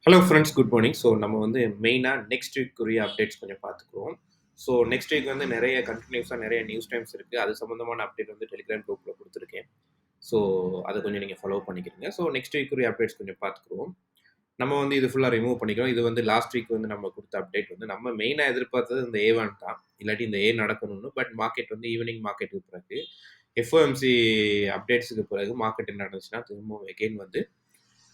Hello friends, good morning. So நம்ம வந்து மெயினாக நெக்ஸ்ட் வீக்குரிய அப்டேட்ஸ் கொஞ்சம் பார்த்துக்குவோம். ஸோ நெக்ஸ்ட் வீக் வந்து நிறைய கண்டினியூஸாக நிறைய நியூஸ் டைம்ஸ் இருக்குது. அது சம்மந்தமான அப்டேட் வந்து டெலிகிராம் குரூப்பில் கொடுத்துருக்கேன். ஸோ அதை கொஞ்சம் நீங்கள் ஃபாலோ பண்ணிக்கிறீங்க. ஸோ நெக்ஸ்ட் வீக்குரிய அப்டேட்ஸ் கொஞ்சம் பார்த்துக்குவோம். நம்ம வந்து இது ஃபுல்லாக ரிமூவ் பண்ணிக்கிறோம். இது வந்து லாஸ்ட் வீக் வந்து நம்ம கொடுத்த அப்டேட் வந்து நம்ம மெயினாக எதிர்பார்த்தது இந்த A1 தான். இல்லாட்டி இந்த A நடக்கணும்னு. பட் மார்க்கெட் வந்து ஈவினிங் மார்க்கெட்டுக்கு பிறகு எஃப்ஓஎம்சி அப்டேட்ஸுக்கு பிறகு மார்க்கெட் என்ன நடந்துச்சுன்னா திரும்பவும் எகெயின் வந்து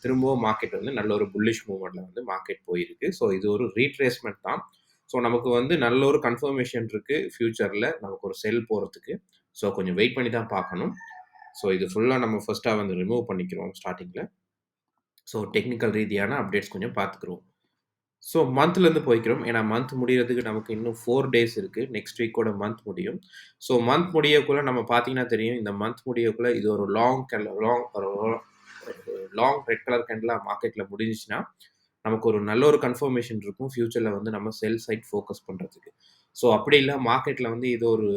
திரும்பவும் மார்க்கெட் வந்து நல்ல ஒரு புல்லிஷ் மூவ்மெண்ட்ல வந்து மார்க்கெட் போயிருக்கு. ஸோ இது ஒரு ரீட்ரேஸ்மெண்ட் தான். ஸோ நமக்கு வந்து நல்ல ஒரு கன்ஃபர்மேஷன் இருக்கு ஃபியூச்சர்ல நமக்கு ஒரு செல் போகிறதுக்கு. ஸோ கொஞ்சம் வெயிட் பண்ணி தான் பார்க்கணும். ஸோ இது ஃபுல்லாக நம்ம ஃபர்ஸ்ட்டாக வந்து ரிமூவ் பண்ணிக்கிறோம் ஸ்டார்டிங்கில். ஸோ டெக்னிக்கல் ரீதியான அப்டேட்ஸ் கொஞ்சம் பார்த்துக்குறோம். ஸோ மந்த்லேருந்து போய்க்கிறோம். ஏன்னா மந்த் முடியறதுக்கு நமக்கு இன்னும் 4 டேஸ் இருக்குது. நெக்ஸ்ட் வீக்கோட மந்த் முடியும். ஸோ மந்த் முடியக்குள்ள நம்ம பார்த்தீங்கன்னா தெரியும், இந்த மந்த் முடியக்குள்ள இது ஒரு லாங் ரெட் கலர் கேண்டிலாக மார்க்கெட்டில் முடிஞ்சிச்சுன்னா நமக்கு ஒரு நல்ல ஒரு கன்ஃபர்மேஷன் இருக்கும் ஃபியூச்சரில் வந்து நம்ம செல் சைட் ஃபோக்கஸ் பண்ணுறதுக்கு. ஸோ அப்படி இல்லை மார்க்கெட்டில் வந்து இது ஒரு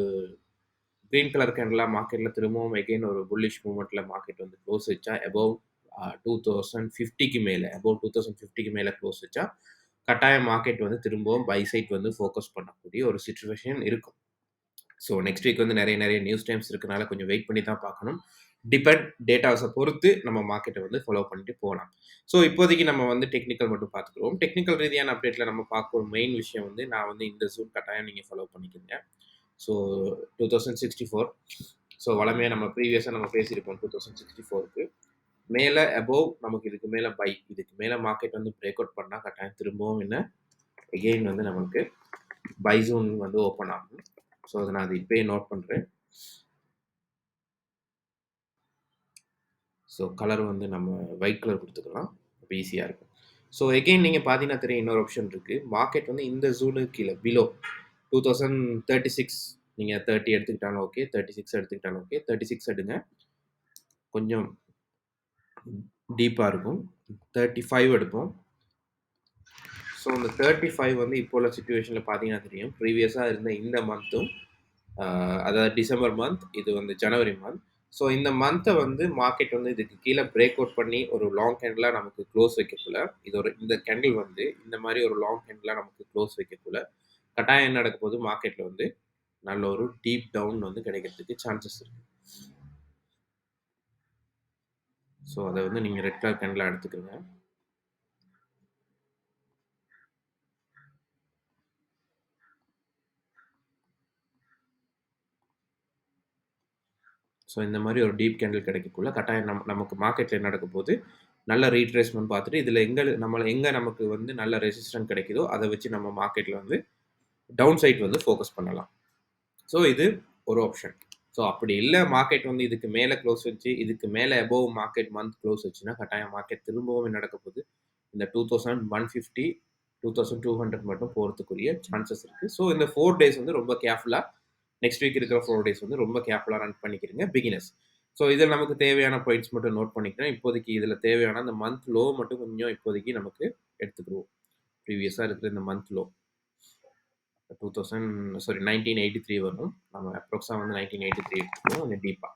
க்ரீன் கலர் கேண்டிலாக மார்க்கெட்டில் திரும்பவும் எகெயின் ஒரு புல்லிஷ் மூவ்மெண்ட்டில் மார்க்கெட் வந்து க்ளோஸ் வச்சா அபவ் 2050க்கு மேலே அபவ் 2050க்கு மேலே க்ளோஸ் வச்சா கட்டாயம் மார்க்கெட் வந்து திரும்பவும் பை சைட் வந்து ஃபோக்கஸ் பண்ணக்கூடிய ஒரு சிச்சுவேஷன் இருக்கும். ஸோ நெக்ஸ்ட் வீக் வந்து நிறைய நியூஸ் டைம்ஸ் இருக்கனால கொஞ்சம் வெயிட் பண்ணி தான் பார்க்கணும். டேட்டாஸை பொறுத்து நம்ம மார்க்கெட்டை வந்து ஃபாலோ பண்ணிட்டு போகலாம். ஸோ இப்போதைக்கு நம்ம வந்து டெக்னிக்கல் மட்டும் பார்த்துக்குறோம். டெக்னிக்கல் ரீதியான அப்டேட்டில் நம்ம பார்க்க ஒரு மெயின் விஷயம் வந்து நான் வந்து இந்த ஜூன் கட்டாயம் நீங்கள் ஃபாலோ பண்ணிக்கிறீங்க. ஸோ 2064. ஸோ வளமையாக நம்ம ப்ரீவியஸாக நம்ம பேசியிருப்போம் 2064க்கு மேலே அபோவ் நமக்கு இதுக்கு மேலே பை இதுக்கு மேலே மார்க்கெட் வந்து பிரேக் அவுட் பண்ணால் கட்டாயம் திரும்பவும் என்ன எகெயின் வந்து நமக்கு பை ஜோன் வந்து ஓப்பன் ஆகும். ஸோ அதை நான் அது இப்போயே நோட் பண்ணுறேன். ஸோ கலர் வந்து நம்ம ஒயிட் கலர் கொடுத்துக்கலாம். இப்போ ஈஸியாக இருக்கும். ஸோ எகெயின் நீங்கள் பார்த்தீங்கன்னா தெரியும் இன்னொரு ஆப்ஷன் இருக்குது. மார்க்கெட் வந்து இந்த ஜோனுக்கு கீழே பிலோ 2036 நீங்கள் 30 எடுத்துக்கிட்டாலும் ஓகே, 36 எடுத்துக்கிட்டாலும் ஓகே. 36 எடுங்க, கொஞ்சம் டீப்பாக இருக்கும். 35 எடுப்போம். ஸோ இந்த 35 வந்து இப்போ உள்ள சுச்சுவேஷனில் பார்த்தீங்கன்னா தெரியும் ப்ரீவியஸாக இருந்த இந்த மந்த்தும் அதாவது டிசம்பர் மந்த், இது வந்து ஜனவரி மந்த். ஸோ இந்த மந்த்தை வந்து மார்க்கெட் வந்து இதுக்கு கீழே பிரேக் அவுட் பண்ணி ஒரு லாங் கேண்டிலாக நமக்கு க்ளோஸ் வைக்கக்குள்ள இந்த கேண்டில் வந்து இந்த மாதிரி ஒரு லாங் கேண்டிலாக நமக்கு க்ளோஸ் வைக்கக்குள்ள கட்டாயம் என்ன நடக்க போது மார்க்கெட்டில் வந்து நல்ல ஒரு டீப் டவுன் வந்து கிடைக்கிறதுக்கு சான்சஸ் இருக்கு. ஸோ அதை வந்து நீங்கள் ரெட் கலர் கேண்டிலாக எடுத்துக்கோங்க. ஸோ இந்த மாதிரி ஒரு டீப் கேண்டில் கிடைக்கக்குள்ள கட்டாயம் நமக்கு மார்க்கெட்டில் என்ன நடக்க போது நல்ல ரீட்ரேஸ்மெண்ட் பார்த்துட்டு இதில் எங்கே நமக்கு வந்து நல்ல ரெசிஸ்டன்ட் கிடைக்குதோ அதை வச்சு நம்ம மார்க்கெட்டில் வந்து டவுன் சைட் வந்து ஃபோக்கஸ் பண்ணலாம். ஸோ இது ஒரு ஆப்ஷன். ஸோ அப்படி இல்லை மார்க்கெட் வந்து இதுக்கு மேலே க்ளோஸ் வச்சு இதுக்கு மேலே அபோவ் மார்க்கெட் மந்த் க்ளோஸ் வச்சுன்னா கட்டாயம் மார்க்கெட் திரும்பவும் நடக்க போகுது இந்த 2150 2200 மட்டும் போகிறதுக்குரிய சான்சஸ் இருக்குது. ஸோ இந்த 4 டேஸ் வந்து ரொம்ப கேர்ஃபுல்லாக நெக்ஸ்ட் வீக் இருக்கிற 4 டேஸ் வந்து ரொம்ப கேர்ஃபுல்லாக ரன் பண்ணிக்கிறீங்க பிகினர்ஸ். ஸோ இதில் நமக்கு தேவையான பாயிண்ட்ஸ் மட்டும் நோட் பண்ணிக்கிறேன். இப்போதைக்கு இதில் தேவையான அந்த மந்த் லோ மட்டும் கொஞ்சம் இப்போதைக்கு நமக்கு எடுத்துக்கிடுவோம். ப்ரீவியஸாக இருக்கிற இந்த மந்த் லோ 1983 வரும். நம்ம அப்ராக்ஸாக வந்து 1983 எடுத்துக்குவோம் கொஞ்சம் டீப்பாக.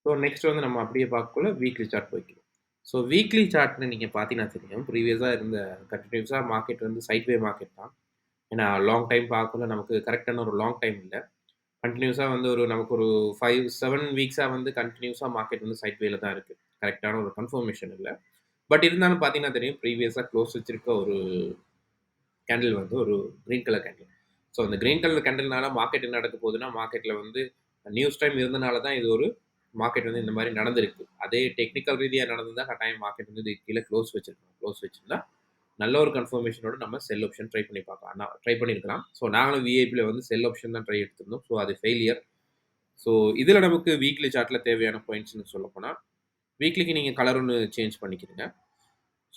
ஸோ நெக்ஸ்ட் வந்து நம்ம அப்படியே பார்க்கக்குள்ள வீக்லி சார்ட் போய்க்கலாம். ஸோ வீக்லி சார்ட்னு நீங்கள் பார்த்தீங்கன்னா தெரியும் ப்ரீவியஸாக இருந்த கண்டினியூஸாக மார்க்கெட் வந்து சைட்வே மார்க்கெட் தான். ஏன்னா லாங் டைம் பார்க்கக்குள்ள நமக்கு கரெக்டான ஒரு லாங் டைம் இல்லை. கண்டினியூஸாக வந்து நமக்கு ஒரு 5-7 வீக்ஸாக வந்து கண்டினியூஸாக மார்க்கெட் வந்து சைட்வேல தான் இருக்குது. கரெக்டான ஒரு கன்ஃபர்மேஷன் இல்லை. பட் இருந்தாலும் பார்த்தீங்கன்னா தெரியும் ப்ரீவியஸாக க்ளோஸ் வச்சிருக்க ஒரு கேண்டில் வந்து ஒரு க்ரீன் கலர் கேண்டில். ஸோ அந்த க்ரீன் கலர் கேண்டில்னால மார்க்கெட் என்ன நடக்க போகுதுன்னா மார்க்கெட்டில் வந்து நியூஸ் டைம் இருந்தனால தான் இது ஒரு மார்க்கெட் வந்து இந்த மாதிரி நடந்திருக்கு. அதே டெக்னிக்கல் ரீதியாக நடந்ததுதான் கட்டாயம் மார்க்கெட் வந்து இது கீழே க்ளோஸ் வச்சிருந்தா நல்ல ஒரு கன்ஃபர்மேஷனோட நம்ம செல் ஆப்ஷன் ட்ரை பண்ணி பார்க்கலாம். நான் ட்ரை பண்ணியிருக்கலாம். ஸோ நாங்களும் விஐபியில் வந்து செல் ஆப்ஷன் தான் ட்ரை எடுத்திருந்தோம். ஸோ அது ஃபெயிலியர். ஸோ இதில் நமக்கு வீக்லி சார்ட்டில் தேவையான பாயிண்ட்ஸ்னு சொல்ல போனால் வீக்லிக்கு நீங்கள் கலர் ஒன்று சேஞ்ச் பண்ணிக்கிறீங்க.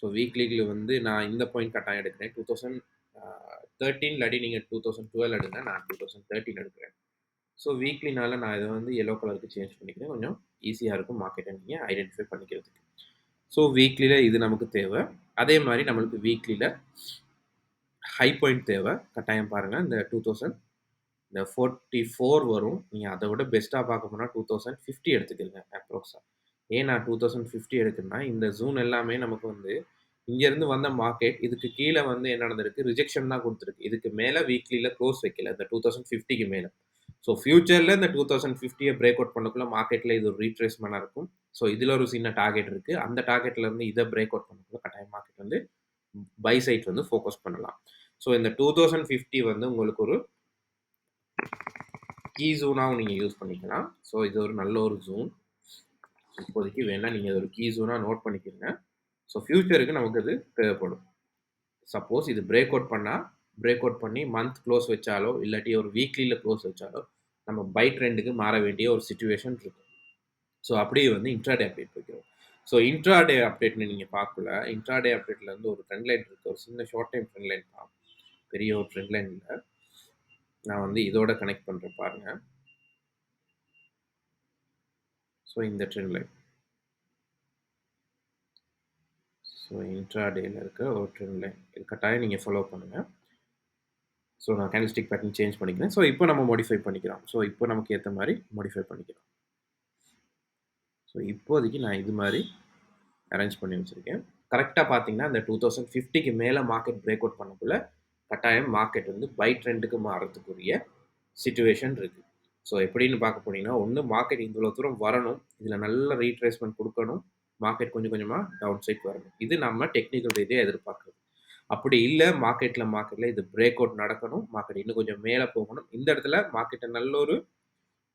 ஸோ வீக்லிக்கு வந்து நான் இந்த பாயிண்ட் கட்டாயம் எடுக்கிறேன். 2013 இல்லாட்டி நீங்கள் 2012 எடுங்க. நான் 2013 எடுக்கிறேன். ஸோ வீக்லினால நான் இதை வந்து எல்லோ கலருக்கு சேஞ்ச் பண்ணிக்கிறேன். கொஞ்சம் ஈஸியாக இருக்கும் மார்க்கெட்டை நீங்கள் ஐடென்டிஃபை பண்ணிக்கிறதுக்கு. ஸோ வீக்லியில் இது நமக்கு தேவை. அதே மாதிரி நம்மளுக்கு வீக்லியில் ஹை பாயிண்ட் தேவை. கட்டாயம் பாருங்கள் இந்த 44 வரும். நீங்கள் அதை விட பெஸ்ட்டாக பார்க்க போனால் 2050 எடுத்துக்கிறீங்க அப்ராக்ஸாக. ஏன் நான் 2050 எடுக்கிறேன்னா இந்த ஜூன் எல்லாமே நமக்கு வந்து இங்கேருந்து வந்த மார்க்கெட் இதுக்கு கீழே வந்து என்ன நடந்திருக்கு, ரிஜெக்ஷன் தான் குடுத்துருக்கு. இதுக்கு மேல வீக்லில க்ளோஸ் வைக்கல. இந்த 2050க்கு மேல. ஸோ ஃபியூச்சர்ல இந்த 2050 பிரேக் அவுட் பண்ணக்குள்ள மார்க்கெட்ல இது ஒரு ரீட்ரேஸ்மென்ட்டா இருக்கும். ஸோ இதுல ஒரு சின்ன டார்கெட் இருக்கு. அந்த டார்கெட்ல இருந்து இத பிரேக் அவுட் பண்ணக்குள்ள கட்டாயம் மார்க்கெட் வந்து பை சைட் வந்து ஃபோக்கஸ் பண்ணலாம். ஸோ இந்த 2050 வந்து உங்களுக்கு ஒரு கீ ஜோனாவும் நீங்க யூஸ் பண்ணிக்கலாம். ஸோ இது ஒரு நல்ல ஒரு ஜோன். இப்போதைக்கு வேணா நீங்க ஒரு கீ ஜோனா நோட் பண்ணிக்கிறங்க. ஸோ ஃபியூச்சருக்கு நமக்கு அது தேவைப்படும். சப்போஸ் இது பிரேக் அவுட் பண்ணி மந்த் க்ளோஸ் வச்சாலோ, இல்லாட்டி ஒரு வீக்லில க்ளோஸ் வச்சாலோ, நம்ம பை ட்ரெண்டுக்கு மாற வேண்டிய ஒரு சிச்சுவேஷன் இருக்கு. ஸோ அப்படியே வந்து இன்ட்ராடே அப்டேட் வைக்கிறோம். ஸோ இன்ட்ராடே அப்டேட்னு நீங்க பார்க்கல. இன்ட்ராடே அப்டேட்ல இருந்து ஒரு ட்ரெண்ட் லைன் இருக்கு. ஒரு சின்ன ஷார்ட் டைம் ட்ரெண்ட் லைன் தான். பெரிய ஒரு ட்ரெண்ட் லைன் இல்ல. நான் வந்து இதோட கனெக்ட் பண்றேன் பாருங்க. ஸோ இந்த ட்ரெண்ட் லைன். ஸோ இன்ட்ராடேல இருக்க ஒரு ட்ரெண்ட் லைன். இது கட்டாயம் நீங்க ஃபாலோ பண்ணுங்க. ஸோ நான் கேண்டில்ஸ்டிக் பேட்டர்ன் சேஞ்ச் பண்ணிக்கிறேன். ஸோ இப்போ நம்ம மாடிஃபை பண்ணிக்கலாம். ஸோ இப்போ நமக்கு ஏத்த மாரி மாடிஃபை பண்ணிக்கலாம். ஸோ இப்போதைக்கு நான் இது மாரி அரேஞ்ச் பண்ணி வச்சிருக்கேன். கரெக்ட்டா பார்த்தீங்கன்னா, அந்த 2050க்கு மேல மார்க்கெட் பிரேக் அவுட் பண்ணக்குள்ள, கட்டாயம் மார்க்கெட் வந்து பை ட்ரெண்டுக்கு மாறதுக்குரிய சிச்சுவேஷன் இருக்கு. ஸோ எப்படின்னு பார்க்க போனீங்கன்னா, ஒண்ணு மார்க்கெட் இவ்வளோ தூரம் வரணும். இதுல நல்ல ரீட்ரேஸ்மென்ட் குடுக்கணும். மார்க்கெட் கொஞ்சம் கொஞ்சமா டவுன் சைட் வரணும். இது நம்ம டெக்னிக்கல் ரீதியா எதிர்பார்க்கிறது. அப்படி இல்ல மார்க்கெட்ல இது பிரேக் அவுட் நடக்கணும். மார்க்கெட் இன்னும் கொஞ்சம் மேல போகணும். இந்த இடத்துல மார்க்கெட்ட நல்ல ஒரு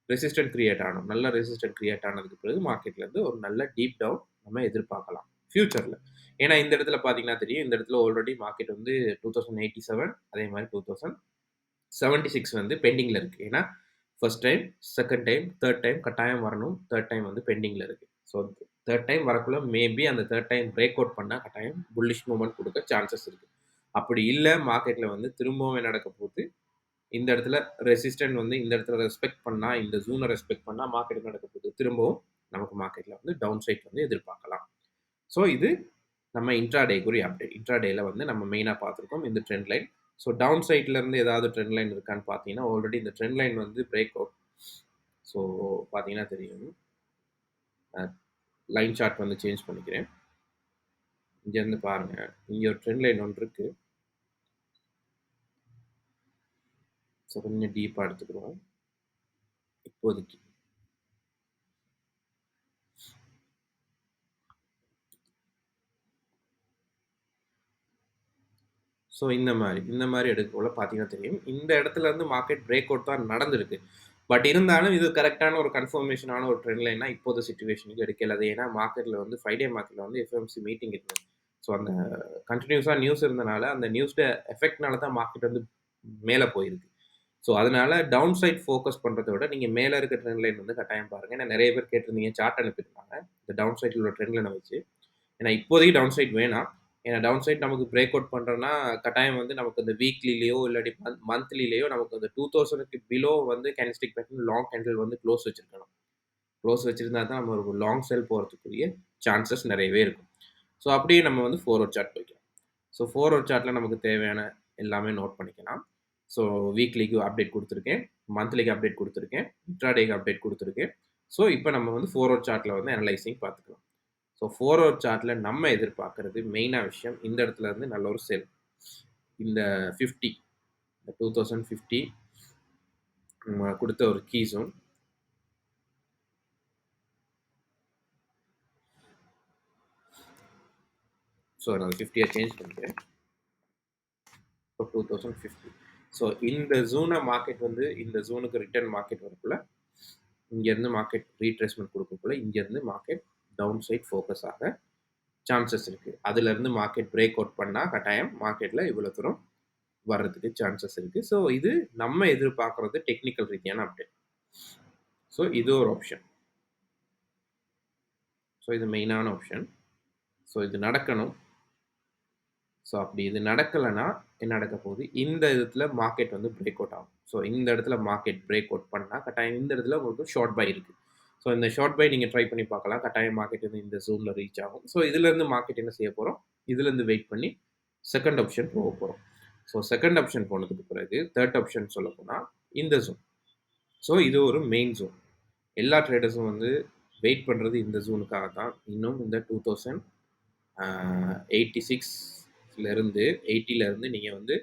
ரெசிஸ்டன்ட் கிரியேட் ஆகணும். நல்ல ரெசிஸ்டன்ட் கிரியேட் ஆனதுக்கு பிறகு மார்க்கெட்ல இருந்து ஒரு நல்ல டீப் டவுன் நம்ம எதிர்பார்க்கலாம் ஃபியூச்சர்ல. ஏன்னா இந்த இடத்துல பார்த்தீங்கன்னா தெரியும். இந்த இடத்துல ஆல்ரெடி மார்க்கெட் வந்து 2087 அதே மாரி 2076 வந்து பெண்டிங்ல இருக்கு. ஏன்னா first time, second time, third time கட்டாயம் வரணும். தேர்ட் டைம் வந்து பெண்டிங்ல இருக்கு. ஸோ தேர்ட் டைம் வரக்குள்ள மேபி அந்த தேர்ட் டைம் பிரேக் அவுட் பண்ணா கட்டாயம் புல்லிஷ் மூவ்மெண்ட் குடுக்க சான்சஸ் இருக்கு. அப்படி இல்ல மார்க்கெட்ல வந்து திரும்பவும் நடக்க போகுது. இந்த இடத்துல ரெசிஸ்டன்ட் வந்து இந்த இடத்துல ரெஸ்பெக்ட் பண்ணா, இந்த ஜோனை ரெஸ்பெக்ட் பண்ணா மார்க்கெட் நடக்க போகுது. திரும்பவும் நமக்கு மார்க்கெட்ல வந்து டவுன் சைட் வந்து எதிர்பார்க்கலாம். ஸோ இது நம்ம இன்ட்ராடேக்குரிய அப்டேட். இன்ட்ராடேல வந்து நம்ம மெயினா பார்த்துருக்கோம் இந்த ட்ரெண்ட் லைன். ஸோ டவுன் சைட்ல இருந்து ஏதாவது ட்ரெண்ட் லைன் இருக்கான்னு பார்த்தீங்கன்னா, ஆல்ரெடி இந்த ட்ரெண்ட் லைன் வந்து பிரேக் அவுட். ஸோ பார்த்தீங்கன்னா தெரியும். லைன் சார்ட் வந்து சேஞ்ச் பண்ணிக்கிறேன். இங்கேருந்து பாருங்க. இங்க ஒரு ட்ரெண்ட் லைன் ஒன்று இருக்கு. ஸோ கொஞ்சம் டீப்பா எடுத்துக்கிறோம். இப்போதைக்கு. ஸோ இந்த மாரி எடுக்கக்குள்ள பார்த்தீங்கன்னா தெரியும். இந்த இடத்துல இருந்து மார்க்கெட் பிரேக் அவுட் தான் நடந்திருக்கு. பட் இருந்தாலும் இது கரெக்ட்டான ஒரு கன்ஃபர்மேஷனான ஒரு ட்ரெண்ட் லைன்னா இப்போதைய சிச்சுவேஷனுக்கு எடுக்கல. அது ஏன்னா மார்க்கெட்ல வந்து 5 டே மார்க்கெட்ல வந்து எஃப்எம்சி மீட்டிங் இருந்தது. ஸோ அந்த கன்டினியூஸா நியூஸ் இருந்தனால, அந்த நியூஸ்ட எஃபெக்ட்னால தான் மார்க்கெட் வந்து மேல போயிருக்கு. ஸோ அதனால டவுன் சைட் ஃபோக்கஸ் பண்றத விட, நீங்க மேல இருக்க ட்ரெண்ட் லைன் வந்து கட்டாயம் பாருங்க. ஏன்னா நெறைய பேர் கேட்டிருந்தீங்க, சார்ட் அனுப்பியிருந்தாங்க. இந்த டவுன் சைட்ல உள்ள ட்ரெண்ட் லைன வச்சு. ஏன்னா இப்போதைக்கு டவுன் சைட் வேணாம். ஏன்னா டவுன் சைட் நமக்கு பிரேக் அவுட் பண்றோம்னா, கட்டாயம் வந்து நமக்கு அந்த வீக்லிலயோ இல்லாட்டி மந்த்லிலயோ நமக்கு அந்த 2000க்கு பிலோ வந்து கேண்டில்ஸ்டிக் பேட்டர்ன் லாங் கேண்டில் வந்து க்ளோஸ் வச்சிருக்கணும். க்ளோஸ் வச்சிருந்தா தான் நம்ம ஒரு லாங் செல் போறதுக்குரிய சான்சஸ் நெறையவே இருக்கும். ஸோ அப்படியே நம்ம வந்து ஃபார்வர்ட் சார்ட் போய்க்கலாம். ஸோ ஃபார்வர்ட் சார்ட்ல நமக்கு தேவையான எல்லாமே நோட் பண்ணிக்கலாம். ஸோ வீக்லிக்கு அப்டேட் குடுத்துருக்கேன். மந்த்லிக்கு அப்டேட் குடுத்துருக்கேன். இன்ட்ராடேக்கு அப்டேட் குடுத்துருக்கேன். ஸோ இப்ப நம்ம வந்து ஃபார்வர்ட் சார்ட்ல வந்து அனலைசிங் பார்த்துக்கலாம். ஸோ ஃபார்வர்ட் சார்ட்ல நம்ம எதிர்பார்க்கிறது மெயினா விஷயம் இந்த இடத்துல இருந்து நல்ல ஒரு செல். இந்த 50 இந்த 2050 குடுத்த ஒரு கீ ஜோன். ஸோ நான் 50யா சேஞ்ச் பண்ணிக்கிறேன். ஸோ 2050. ஸோ இந்த ஜோன மார்க்கெட் வந்து இந்த ஜோனுக்கு ரிட்டர்ன் மார்க்கெட் வரக்குள்ள, இங்கேருந்து மார்க்கெட் ரீட்ரேஸ்மென்ட் குடுக்கக்குள்ள, இங்கேருந்து மார்க்கெட் டவுன் சைட் ஃபோக்கஸ் ஆக சான்சஸ் இருக்கு. அதுலருந்து மார்க்கெட் பிரேக் அவுட் பண்ணா கட்டாயம் மார்க்கெட்ல இவ்வளோ தூரம் வர்றதுக்கு சான்சஸ் இருக்கு. ஸோ இது நம்ம எதிர்பார்க்கறது டெக்னிக்கல் ரீதியான அப்டேட். ஸோ இது ஒரு ஆப்ஷன். ஸோ இது மெயினான ஆப்ஷன். ஸோ இது நடக்கணும். ஸோ அப்படி இது நடக்கலன்னா என்ன நடக்க போகுது? இந்த இடத்துல மார்க்கெட் வந்து பிரேக் அவுட் ஆகும். ஸோ இந்த இடத்துல மார்க்கெட் பிரேக் அவுட் பண்ணா கட்டாயம் இந்த இடத்துல உங்களுக்கு ஷார்ட் பை இருக்கு. ஸோ இந்த ஷார்ட் பை நீங்க ட்ரை பண்ணி பார்க்கலாம். கட்டாயம் மார்க்கெட் வந்து இந்த ஜோன்ல ரீச் ஆகும். ஸோ இதுலேருந்து மார்க்கெட் என்ன செய்ய போறோம்? இதுலேருந்து வெயிட் பண்ணி செகண்ட் ஆப்ஷன் போக போறோம். ஸோ செகண்ட் ஆப்ஷன் போனதுக்கு பிறகு தேர்ட் ஆப்ஷன் சொல்லப்போனா இந்த ஜோன். ஸோ இது ஒரு மெயின் ஜோன். எல்லா ட்ரேடர்ஸும் வந்து வெயிட் பண்றது இந்த ஜோனுக்காக தான். இன்னும் இந்த 2000 86லேருந்து 80லேருந்து நீங்கள் வந்து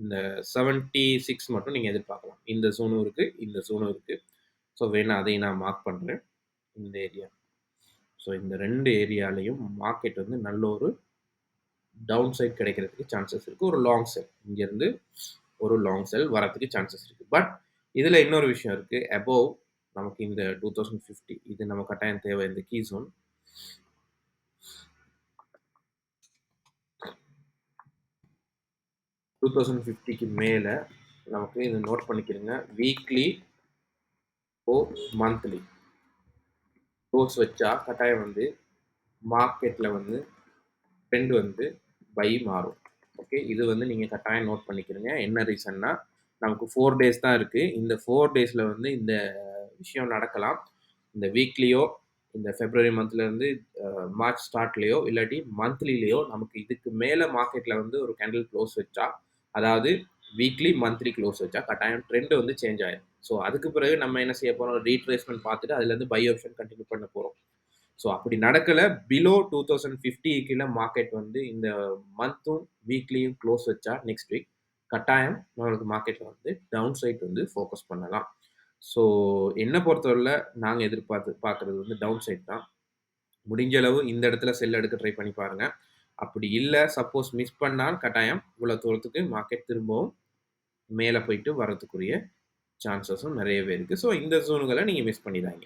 இந்த 76 மட்டும் நீங்கள் எதிர்பார்க்கலாம். இந்த ஜோனும் இருக்குது, இந்த ஜோனும் இருக்குது. ஸோ வேணா அதையும் நான் மார்க் பண்ணுறேன், இந்த ஏரியா. ஸோ இந்த 2 ஏரியாலையும் மார்க்கெட் வந்து நல்ல ஒரு டவுன் சைட் கிடைக்கிறதுக்கு சான்சஸ் இருக்குது. ஒரு லாங் செல் இங்கேருந்து ஒரு லாங் செல் வரதுக்கு சான்சஸ் இருக்குது. பட் இதில் இன்னொரு விஷயம் இருக்குது. அபோவ் நமக்கு இந்த 2050 இது நம்ம கட்டாயம் தேவை. இந்த கீ ஜோன் 2050க்கு மேலே நமக்கு இது நோட் பண்ணிக்கிறங்க. வீக்லி ஓ மந்த்லி க்ளோஸ் வச்சா கட்டாயம் வந்து மார்க்கெட்டில் வந்து ட்ரெண்ட் வந்து பை மாறும். ஓகே, இது வந்து நீங்கள் கட்டாயம் நோட் பண்ணிக்கிறங்க. என்ன ரீசன்னா நமக்கு 4 டேஸ் தான் இருக்குது. இந்த 4 டேஸில் வந்து இந்த விஷயம் நடக்கலாம். இந்த வீக்லியோ இந்த ஃபெப்ரவரி மந்த்லேருந்து மார்ச் ஸ்டார்ட்லேயோ இல்லாட்டி மந்த்லிலேயோ நமக்கு இதுக்கு மேலே மார்க்கெட்டில் வந்து ஒரு கேண்டில் க்ளோஸ் வச்சா, அதாவது வீக்லி மந்த்லி க்ளோஸ் வச்சா கட்டாயம் ட்ரெண்ட் வந்து சேஞ்ச் ஆயிடும். ஸோ அதுக்கு பிறகு நம்ம என்ன செய்ய போகிறோம், ரீட்ரேஸ்மெண்ட் பார்த்துட்டு அதுலேருந்து பை ஆப்ஷன் கண்டினியூ பண்ண போகிறோம். ஸோ அப்படி நடக்கலை, பிலோ 2050 கீழே மார்க்கெட் வந்து இந்த மந்த்தும் வீக்லியும் க்ளோஸ் வச்சா நெக்ஸ்ட் வீக் கட்டாயம் நம்மளுக்கு மார்க்கெட்டில் வந்து டவுன் சைட் வந்து ஃபோக்கஸ் பண்ணலாம். ஸோ என்னை பொறுத்தவரையில் நாங்கள் பார்க்குறது வந்து டவுன் சைட் தான். முடிஞ்ச அளவு இந்த இடத்துல செல் எடுக்க ட்ரை பண்ணி பாருங்கள். அப்படி இல்லை, சப்போஸ் மிஸ் பண்ணால் கட்டாயம் இவ்வளோ தூரத்துக்கு மார்க்கெட் திரும்பவும் மேலே போயிட்டு வரதுக்குரிய சான்சஸும் நிறையவே இருக்குது. ஸோ இந்த ஜோனுகளை நீங்கள் மிஸ் பண்ணிடாங்க.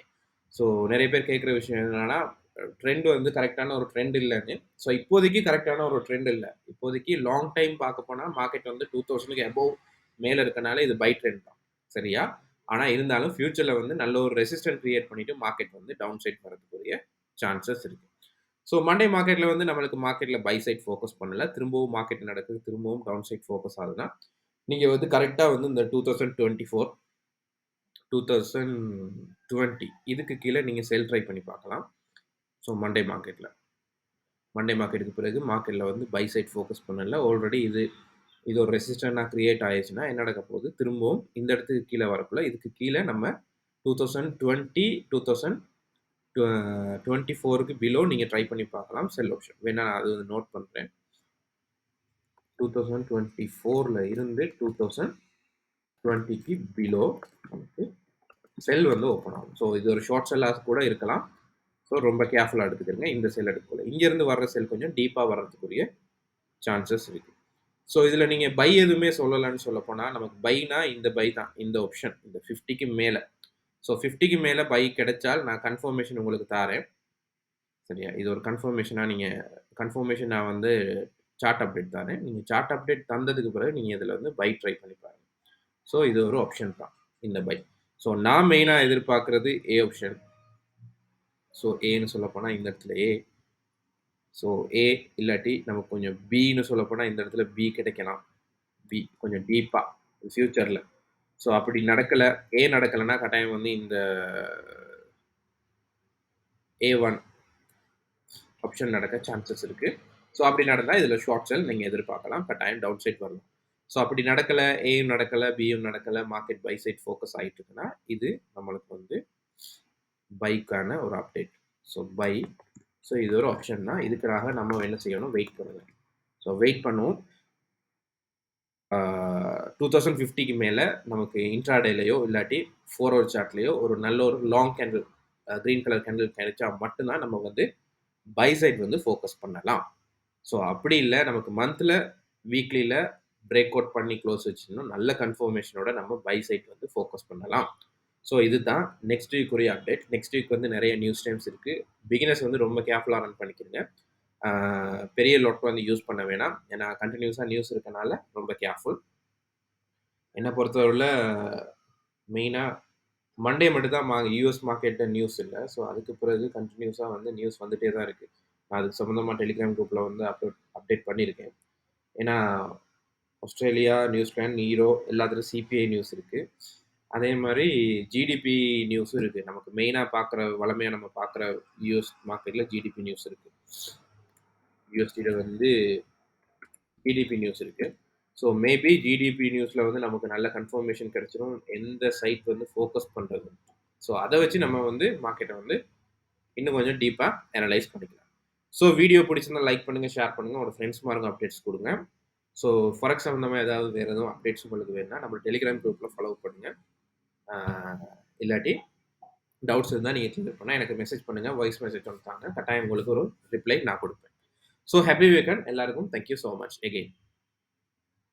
ஸோ நிறைய பேர் கேட்குற விஷயம் என்னன்னா, ட்ரெண்ட் வந்து கரெக்டான ஒரு ட்ரெண்ட் இல்லைன்னு. ஸோ இப்போதைக்கு கரெக்டான ஒரு ட்ரெண்ட் இல்லை. இப்போதைக்கு லாங் டைம் பார்க்க போனால் மார்க்கெட் வந்து 2000க்கு அபோவ் மேலே இருக்கனால இது பை ட்ரெண்ட் தான், சரியா? ஆனால் இருந்தாலும் ஃபியூச்சரில் வந்து நல்ல ஒரு ரெசிஸ்டன்ட் கிரியேட் பண்ணிவிட்டு மார்க்கெட் வந்து டவுன் சைட் வரதுக்குரிய சான்சஸ் இருக்குது. ஸோ மண்டே மார்க்கெட்டில் வந்து நம்மளுக்கு மார்க்கெட்டில் பை சைட் ஃபோக்கஸ் பண்ணல, திரும்பவும் மார்க்கெட் நடக்குது, திரும்பவும் டவுன் சைட் ஃபோக்கஸ் ஆகுதுன்னா நீங்கள் வந்து கரெக்டாக வந்து இந்த 2024 2020 இதுக்கு கீழே நீங்கள் சேல் ட்ரை பண்ணி பார்க்கலாம். ஸோ மண்டே மார்க்கெட்டுக்கு பிறகு மார்க்கெட்டில் வந்து பை சைட் ஃபோக்கஸ் பண்ணல. ஆல்ரெடி இது ஒரு ரெசிஸ்டண்டாக க்ரியேட் ஆயிடுச்சுன்னா என்ன நடக்க போகுது, திரும்பவும் இந்த இடத்துக்கு கீழே வரக்குள்ள இதுக்கு கீழே நம்ம 2020 2024க்கு பிலோ நீங்கள் ட்ரை பண்ணி பார்க்கலாம் செல் ஆப்ஷன். வேணா நான் அது நோட் பண்ணுறேன். 2024ல் இருந்து 2020க்கு பிலோ நமக்கு செல் வந்து ஓப்பன் ஆகும். ஸோ இது ஒரு ஷார்ட் செல்லாக கூட இருக்கலாம். ஸோ ரொம்ப கேர்ஃபுல்லாக எடுத்துக்கிறங்க. இந்த செல் எடுக்கல, இங்கேருந்து வர்ற செல் கொஞ்சம் டீப்பாக வர்றதுக்குரிய சான்சஸ் இருக்குது. ஸோ இதில் நீங்கள் பை எதுவுமே சொல்லலைன்னு சொல்ல போனால், நமக்கு பைனா இந்த பை தான், இந்த ஆப்ஷன் இந்த 50க்கு மேலே. ஸோ 50க்கு மேலே பை கிடைச்சால் நான் கன்ஃபர்மேஷன் உங்களுக்கு தாரேன், சரியா? இது ஒரு கன்ஃபர்மேஷன் நான் வந்து சார்ட் அப்டேட் தாரேன். நீங்கள் சார்ட் அப்டேட் தந்ததுக்கு பிறகு நீங்கள் இதில் வந்து பை ட்ரை பண்ணி பாருங்கள். ஸோ இது ஒரு ஆப்ஷன் தான், இந்த பை. ஸோ நான் மெயினாக எதிர்பார்க்குறது ஏ ஆப்ஷன். ஸோ ஏன்னு சொல்லப்போனால் இந்த இடத்துல ஏ. ஸோ ஏ இல்லாட்டி நமக்கு கொஞ்சம் பின்னு சொல்லப்போனால் இந்த இடத்துல பி கிடைக்கலாம். பி கொஞ்சம் டீப்பாக ஃப்யூச்சரில். ஸோ அப்படி நடக்கலை, ஏ நடக்கலைன்னா கட்டாயம் வந்து இந்த A1 ஆப்ஷன் நடக்க சான்சஸ் இருக்குது. ஸோ அப்படி நடந்தால் இதில் ஷார்ட் செல் நீங்கள் எதிர்பார்க்கலாம், கட்டாயம் டவுன் சைட் வரலாம். ஸோ அப்படி நடக்கலை, ஏயும் நடக்கலை, பியும் நடக்கலை, மார்க்கெட் பை சைட் ஃபோக்கஸ் ஆகிட்டு இருக்குன்னா இது நம்மளுக்கு வந்து பைக்கான ஒரு அப்டேட். So by. ஸோ இது ஒரு ஆப்ஷன் தான். இதுக்காக நம்ம என்ன செய்யணும், வெயிட் பண்ணுங்க. ஸோ வெயிட் பண்ணுவோம். 2050க்கு மேலே நமக்கு இன்ட்ராடேலையோ இல்லாட்டி 4 ஹவர் சார்ட்லேயோ ஒரு நல்ல ஒரு long candle, green colour candle கிடைச்சா மட்டும்தான் நம்ம வந்து பை சைட் வந்து ஃபோக்கஸ் பண்ணலாம். ஸோ அப்படி இல்லை, நமக்கு மந்தில் வீக்லியில் பிரேக் அவுட் பண்ணி க்ளோஸ் வச்சுருந்தோம், நல்ல கன்ஃபர்மேஷனோட நம்ம பை சைட் வந்து ஃபோக்கஸ் பண்ணலாம். ஸோ இதுதான் நெக்ஸ்ட் வீக் உரிய அப்டேட். நெக்ஸ்ட் வீக் வந்து நிறைய நியூஸ் டைம்ஸ் இருக்குது. பிகினர்ஸ் வந்து ரொம்ப கேர்ஃபுல்லாக ரன் பண்ணிக்கிறீங்க. பெரிய லோட் வந்து யூஸ் பண்ண வேணாம், ஏன்னா கண்டினியூஸாக நியூஸ் இருக்கனால ரொம்ப கேர்ஃபுல். என்னை பொறுத்தவரையில் மெயினாக மண்டே மட்டும் தான் யூஎஸ் மார்க்கெட்டில் நியூஸ் இல்லை. ஸோ அதுக்கு பிறகு கண்டினியூஸாக வந்து நியூஸ் வந்துகிட்டே தான் இருக்குது. நான் அதுக்கு சம்மந்தமாக டெலிகிராம் குரூப்பில் வந்து அப்டேட் பண்ணியிருக்கேன். ஏன்னா ஆஸ்திரேலியா, நியூசிலாந்து, ஈரோ எல்லாத்துலையும் சிபிஐ நியூஸ் இருக்குது. அதே மாதிரி ஜிடிபி நியூஸும் இருக்குது. நமக்கு மெயினாக பார்க்குற வளமையாக நம்ம பார்க்குற யூஎஸ் மார்க்கெட்டில் ஜிடிபி நியூஸ் இருக்குது. யூஎஸ்டியில் வந்து ஜிடிபி நியூஸ் இருக்குது. ஸோ மேபி ஜிடிபி நியூஸில் வந்து நமக்கு நல்ல கன்ஃபர்மேஷன் கிடைச்சிடும் எந்த சைட் வந்து ஃபோக்கஸ் பண்ணுறது. ஸோ அதை வச்சு நம்ம வந்து மார்க்கெட்டை வந்து இன்னும் கொஞ்சம் டீப்பாக அனலைஸ் பண்ணிக்கலாம். ஸோ வீடியோ பிடிச்சிருந்தா லைக் பண்ணுங்கள், ஷேர் பண்ணுங்கள், உங்களோட ஃப்ரெண்ட்ஸ் மாருங்க அப்டேட்ஸ் கொடுங்க. ஸோ ஃபாரெக்ஸ் சம்மந்தமாக ஏதாவது வேறு எதுவும் அப்டேட்ஸ் உங்களுக்கு வேணும்னா நம்ம டெலிகிராம் குரூப்பில் ஃபாலோ பண்ணுங்கள். இல்லாட்டி டவுட்ஸ் இருந்தால் நீங்கள் கிளியர் பண்ணால் எனக்கு மெசேஜ் பண்ணுங்கள், வாய்ஸ் மெசேஜ் வந்துட்டாங்க, கட்டாயம் உங்களுக்கு ஒரு ரிப்ளை நான் கொடுப்பேன். ஸோ ஹாப்பி வீக்கெண்ட் எல்லாருக்கும். Thank you so much again.